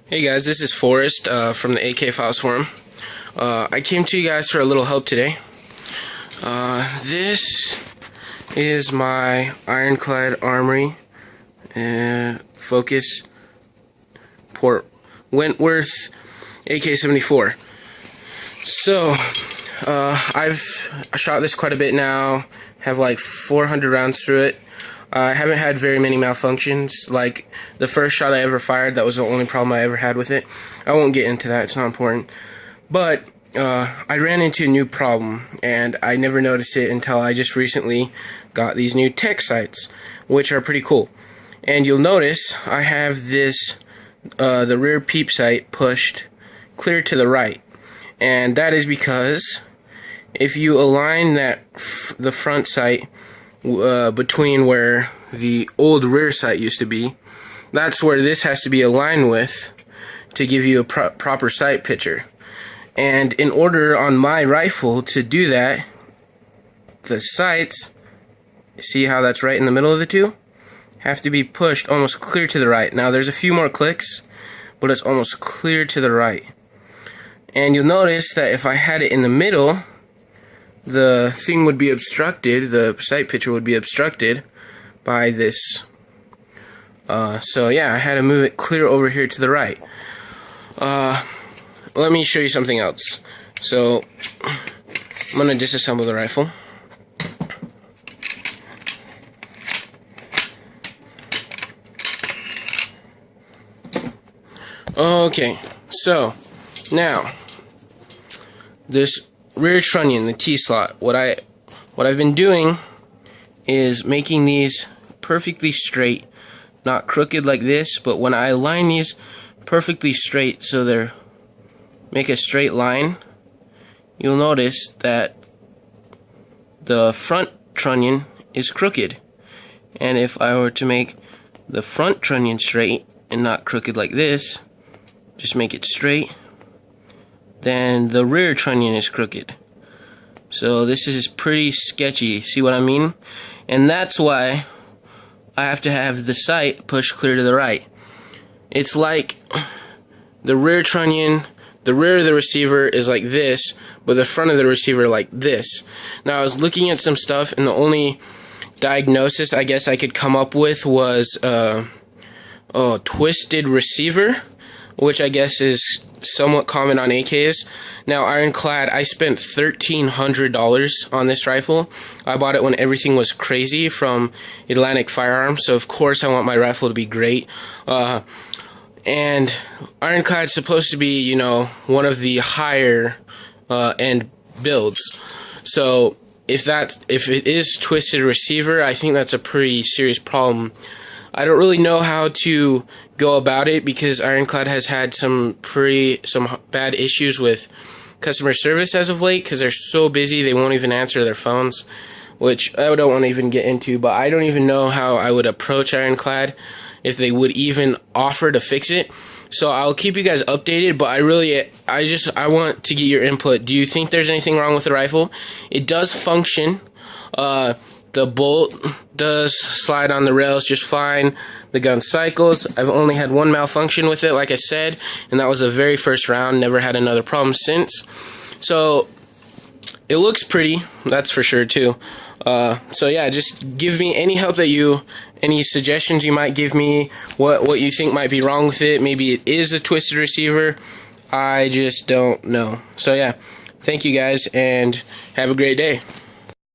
Hey guys, this is Forrest from the akfiles forum. I came to you guys for a little help today. This is my ironclad armory focus port Wentworth AK74. So I've shot this quite a bit now, have like 400 rounds through it. I haven't had very many malfunctions. Like the first shot I ever fired, that was the only problem I ever had with it. I won't get into that, it's not important. But I ran into a new problem, and I never noticed it until I just recently got these new tech sights, which are pretty cool. And you'll notice I have this, the rear peep sight pushed clear to the right. And that is because if you align the front sight between where the old rear sight used to be, that's where this has to be aligned with to give you a proper sight picture. And in order on my rifle to do that, the sights, see how that's right in the middle of the two, have to be pushed almost clear to the right. Now there's a few more clicks, but it's almost clear to the right. And you'll notice that if I had it in the middle, the thing would be obstructed, the sight picture would be obstructed by this. So yeah, I had to move it clear over here to the right. Let me show you something else. So I'm going to disassemble the rifle. Okay, so now this rear trunnion, the T-slot, what I've been doing is making these perfectly straight, not crooked like this, but when I align these perfectly straight so they're make a straight line, you'll notice that the front trunnion is crooked. And if I were to make the front trunnion straight and not crooked like this, just make it straight, then the rear trunnion is crooked. So this is pretty sketchy, see what I mean? And that's why I have to have the sight pushed clear to the right. It's like the rear trunnion, the rear of the receiver is like this, but the front of the receiver like this. Now I was looking at some stuff, and the only diagnosis I guess I could come up with was twisted receiver, which I guess is somewhat common on AKs. Now ironclad, I spent $1,300 on this rifle. I bought it when everything was crazy from Atlantic Firearms, so of course I want my rifle to be great. And ironclad's supposed to be, you know, one of the higher end builds. So if it is twisted receiver, I think that's a pretty serious problem. I don't really know how to go about it because ironclad has had some bad issues with customer service as of late, because they're so busy they won't even answer their phones, which I don't want to even get into. But I don't even know how I would approach ironclad, if they would even offer to fix it. So I'll keep you guys updated, but I want to get your input. Do you think there's anything wrong with the rifle? It does function. The bolt does slide on the rails just fine. The gun cycles. I've only had one malfunction with it, like I said, and that was the very first round. Never had another problem since. So it looks pretty, that's for sure too. So yeah, just give me any help any suggestions you might give me, what you think might be wrong with it. Maybe it is a twisted receiver. I just don't know. So yeah, thank you guys, and have a great day.